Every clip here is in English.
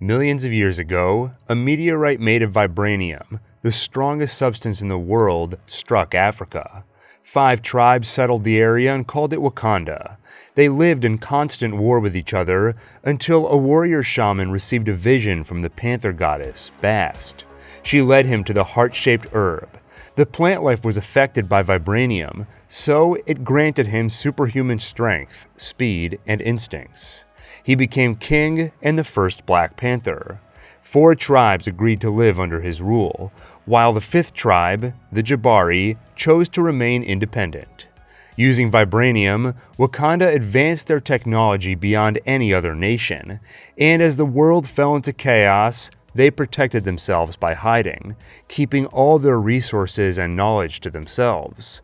Millions of years ago, a meteorite made of vibranium, the strongest substance in the world, struck Africa. 5 tribes settled the area and called it Wakanda. They lived in constant war with each other until a warrior shaman received a vision from the panther goddess, Bast. She led him to the heart-shaped herb. The plant life was affected by vibranium, so it granted him superhuman strength, speed, and instincts. He became king and the first Black Panther. 4 tribes agreed to live under his rule, while the 5th tribe, the Jabari, chose to remain independent. Using vibranium, Wakanda advanced their technology beyond any other nation, and as the world fell into chaos, they protected themselves by hiding, keeping all their resources and knowledge to themselves.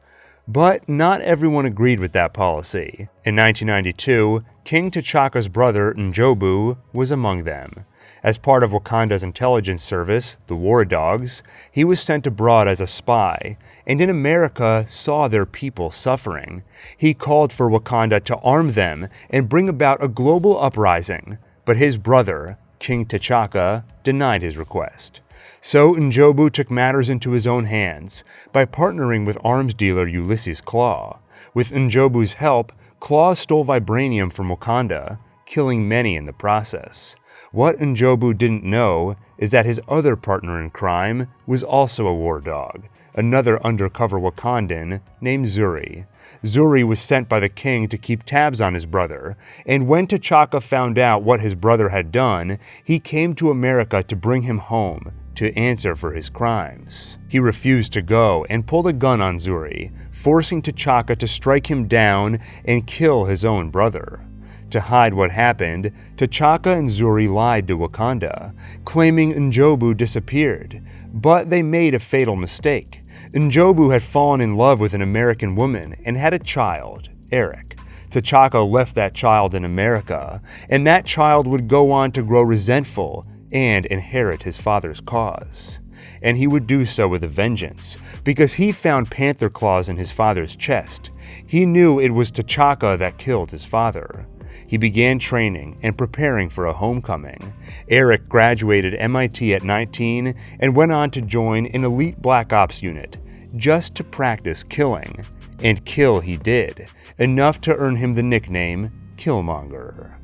But not everyone agreed with that policy. In 1992, King T'Chaka's brother, N'Jobu, was among them. As part of Wakanda's intelligence service, the War Dogs, he was sent abroad as a spy, and in America saw their people suffering. He called for Wakanda to arm them and bring about a global uprising, but his brother, King T'Chaka, denied his request. So N'Jobu took matters into his own hands by partnering with arms dealer Ulysses Claw. With N'Jobu's help, Claw stole vibranium from Wakanda, killing many in the process. What N'Jobu didn't know is that his other partner in crime was also a war dog, another undercover Wakandan named Zuri. Zuri was sent by the king to keep tabs on his brother, and when T'Chaka found out what his brother had done, he came to America to bring him home to answer for his crimes. He refused to go and pulled a gun on Zuri, forcing T'Chaka to strike him down and kill his own brother. To hide what happened, T'Chaka and Zuri lied to Wakanda, claiming N'Jobu disappeared, but they made a fatal mistake. N'Jobu had fallen in love with an American woman and had a child, Eric. T'Chaka left that child in America, and that child would go on to grow resentful and inherit his father's cause. And he would do so with a vengeance, because he found panther claws in his father's chest. He knew it was T'Chaka that killed his father. He began training and preparing for a homecoming. Eric graduated MIT at 19 and went on to join an elite Black Ops unit, just to practice killing. And kill he did, enough to earn him the nickname Killmonger.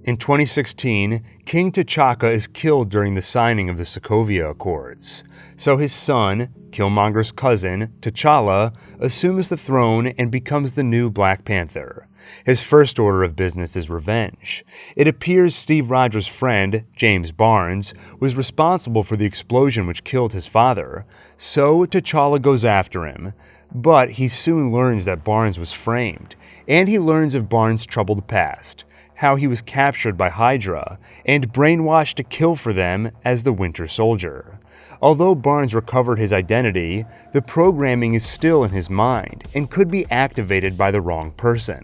In 2016, King T'Chaka is killed during the signing of the Sokovia Accords, so his son, Killmonger's cousin, T'Challa, assumes the throne and becomes the new Black Panther. His first order of business is revenge. It appears Steve Rogers' friend, James Barnes, was responsible for the explosion which killed his father, so T'Challa goes after him. But he soon learns that Barnes was framed, and he learns of Barnes' troubled past, how he was captured by Hydra and brainwashed to kill for them as the Winter Soldier. Although Barnes recovered his identity, the programming is still in his mind and could be activated by the wrong person.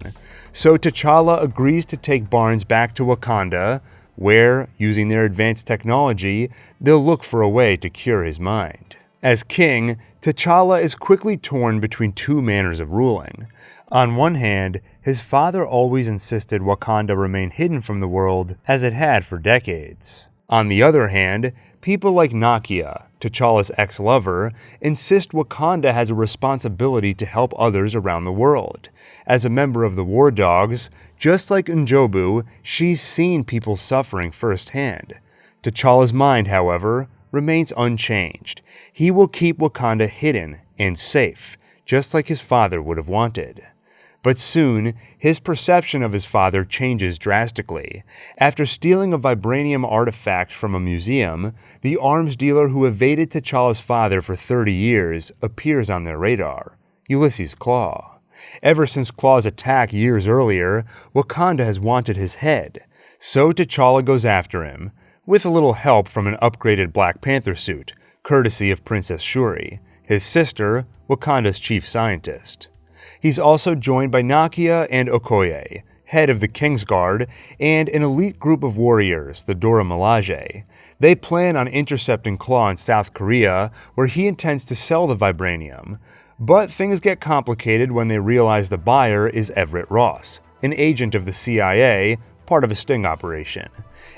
So T'Challa agrees to take Barnes back to Wakanda, where, using their advanced technology, they'll look for a way to cure his mind. As king, T'Challa is quickly torn between 2 manners of ruling. On one hand, his father always insisted Wakanda remain hidden from the world as it had for decades. On the other hand, people like Nakia, T'Challa's ex-lover, insist Wakanda has a responsibility to help others around the world. As a member of the War Dogs, just like N'Jobu, she's seen people suffering firsthand. T'Challa's mind, however, remains unchanged. He will keep Wakanda hidden and safe, just like his father would have wanted. But soon, his perception of his father changes drastically. After stealing a vibranium artifact from a museum, the arms dealer who evaded T'Challa's father for 30 years appears on their radar, Ulysses Claw. Ever since Claw's attack years earlier, Wakanda has wanted his head, so T'Challa goes after him, with a little help from an upgraded Black Panther suit, courtesy of Princess Shuri, his sister, Wakanda's chief scientist. He's also joined by Nakia and Okoye, head of the Kingsguard, and an elite group of warriors, the Dora Milaje. They plan on intercepting Claw in South Korea, where he intends to sell the vibranium. But things get complicated when they realize the buyer is Everett Ross, an agent of the CIA, part of a sting operation.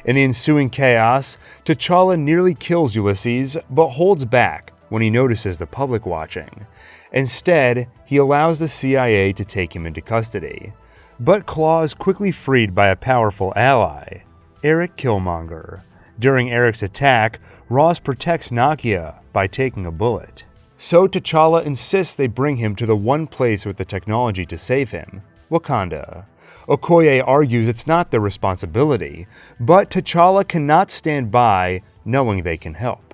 In the ensuing chaos, T'Challa nearly kills Ulysses, but holds back when he notices the public watching. Instead, he allows the CIA to take him into custody. But Klaue is quickly freed by a powerful ally, Eric Killmonger. During Eric's attack, Ross protects Nakia by taking a bullet. So T'Challa insists they bring him to the one place with the technology to save him, Wakanda. Okoye argues it's not their responsibility, but T'Challa cannot stand by knowing they can help.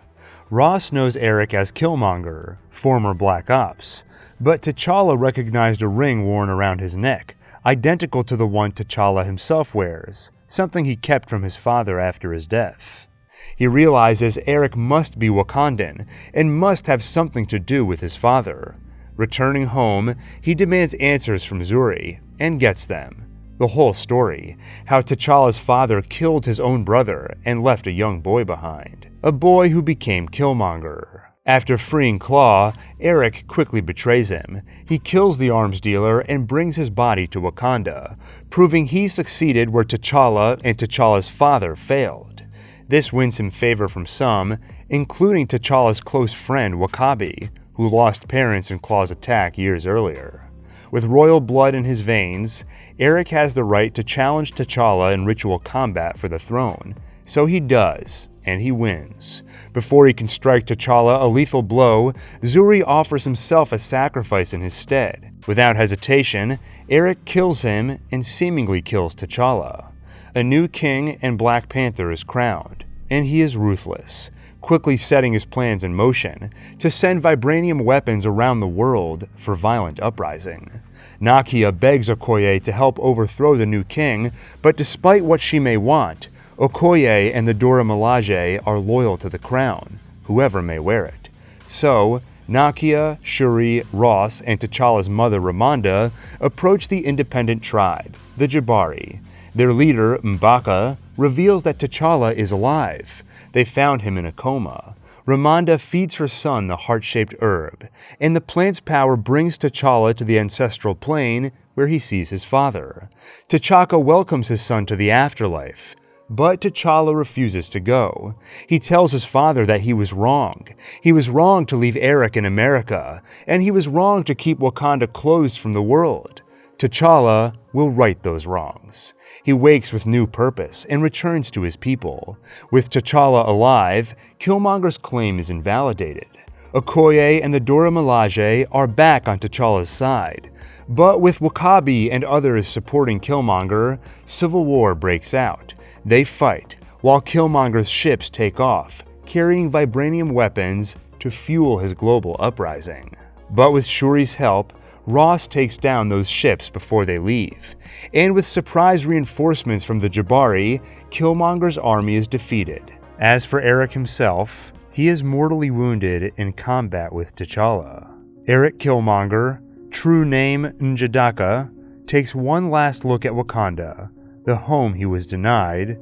Ross knows Eric as Killmonger, former Black Ops, but T'Challa recognized a ring worn around his neck, identical to the one T'Challa himself wears, something he kept from his father after his death. He realizes Eric must be Wakandan and must have something to do with his father. Returning home, he demands answers from Zuri, and gets them. The whole story, how T'Challa's father killed his own brother and left a young boy behind, a boy who became Killmonger. After freeing Klaue, Eric quickly betrays him. He kills the arms dealer and brings his body to Wakanda, proving he succeeded where T'Challa and T'Challa's father failed. This wins him favor from some, including T'Challa's close friend W'Kabi, who lost parents in Klaue's attack years earlier. With royal blood in his veins, Eric has the right to challenge T'Challa in ritual combat for the throne, so he does, and he wins. Before he can strike T'Challa a lethal blow, Zuri offers himself as sacrifice in his stead. Without hesitation, Eric kills him and seemingly kills T'Challa. A new king and Black Panther is crowned, and he is ruthless, quickly setting his plans in motion to send vibranium weapons around the world for violent uprising. Nakia begs Okoye to help overthrow the new king, but despite what she may want, Okoye and the Dora Milaje are loyal to the crown, whoever may wear it. So, Nakia, Shuri, Ross, and T'Challa's mother Ramonda approach the independent tribe, the Jabari. Their leader, M'Baka, reveals that T'Challa is alive. They found him in a coma. Ramonda feeds her son the heart-shaped herb, and the plant's power brings T'Challa to the ancestral plane where he sees his father. T'Chaka welcomes his son to the afterlife, but T'Challa refuses to go. He tells his father that he was wrong. He was wrong to leave Eric in America, and he was wrong to keep Wakanda closed from the world. T'Challa will right those wrongs. He wakes with new purpose and returns to his people. With T'Challa alive, Killmonger's claim is invalidated. Okoye and the Dora Milaje are back on T'Challa's side, but with W'Kabi and others supporting Killmonger, civil war breaks out. They fight, while Killmonger's ships take off, carrying vibranium weapons to fuel his global uprising. But with Shuri's help, Ross takes down those ships before they leave, and with surprise reinforcements from the Jabari, Killmonger's army is defeated. As for Eric himself, he is mortally wounded in combat with T'Challa. Eric Killmonger, true name N'Jadaka, takes one last look at Wakanda, the home he was denied,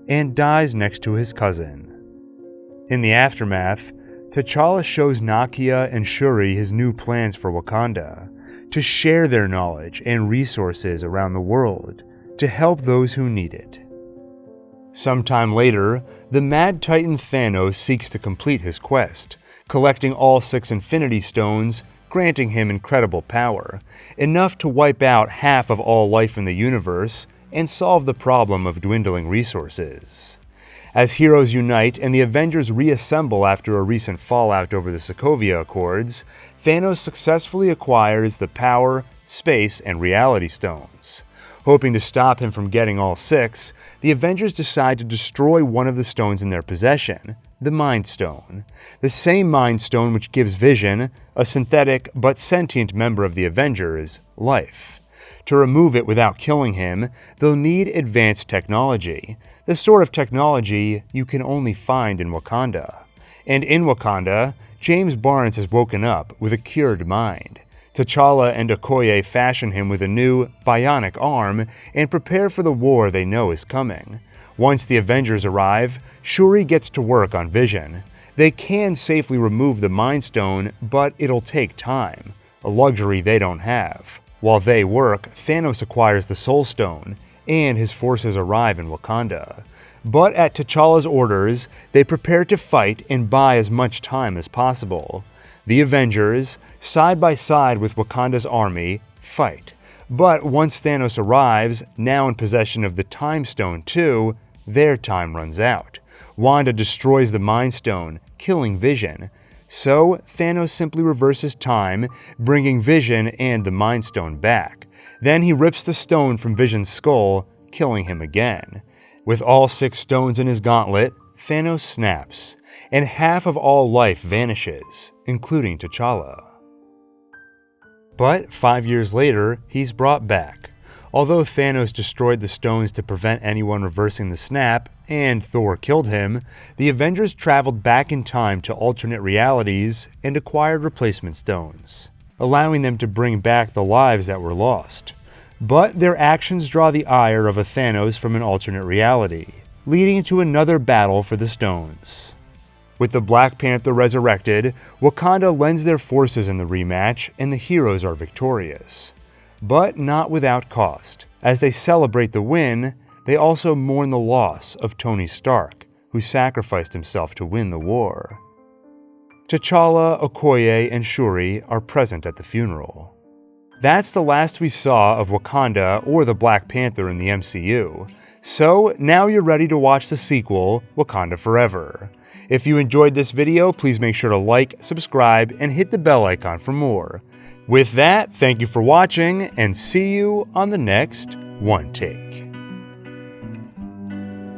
and dies next to his cousin. In the aftermath, T'Challa shows Nakia and Shuri his new plans for Wakanda, to share their knowledge and resources around the world, to help those who need it. Sometime later, the Mad Titan Thanos seeks to complete his quest, collecting all 6 Infinity Stones, granting him incredible power, enough to wipe out half of all life in the universe and solve the problem of dwindling resources. As heroes unite and the Avengers reassemble after a recent fallout over the Sokovia Accords, Thanos successfully acquires the Power, Space, and Reality Stones. Hoping to stop him from getting all 6, the Avengers decide to destroy one of the stones in their possession, the Mind Stone. The same Mind Stone which gives Vision, a synthetic but sentient member of the Avengers, life. To remove it without killing him, they'll need advanced technology, the sort of technology you can only find in Wakanda. And in Wakanda, James Barnes has woken up with a cured mind. T'Challa and Okoye fashion him with a new, bionic arm and prepare for the war they know is coming. Once the Avengers arrive, Shuri gets to work on Vision. They can safely remove the Mind Stone, but it'll take time, a luxury they don't have. While they work, Thanos acquires the Soul Stone, and his forces arrive in Wakanda. But at T'Challa's orders, they prepare to fight and buy as much time as possible. The Avengers, side by side with Wakanda's army, fight. But once Thanos arrives, now in possession of the Time Stone too, their time runs out. Wanda destroys the Mind Stone, killing Vision. So Thanos simply reverses time, bringing Vision and the Mind Stone back. Then he rips the stone from Vision's skull, killing him again. With all 6 stones in his gauntlet, Thanos snaps, and half of all life vanishes, including T'Challa. But 5 years later, he's brought back. Although Thanos destroyed the stones to prevent anyone reversing the snap, and Thor killed him, the Avengers traveled back in time to alternate realities and acquired replacement stones, allowing them to bring back the lives that were lost. But their actions draw the ire of a Thanos from an alternate reality, leading to another battle for the stones. With the Black Panther resurrected, Wakanda lends their forces in the rematch and the heroes are victorious. But not without cost. As they celebrate the win, they also mourn the loss of Tony Stark, who sacrificed himself to win the war. T'Challa, Okoye, and Shuri are present at the funeral. That's the last we saw of Wakanda or the Black Panther in the MCU. So now you're ready to watch the sequel, Wakanda Forever. If you enjoyed this video, please make sure to like, subscribe, and hit the bell icon for more. With that, thank you for watching, and see you on the next One Take.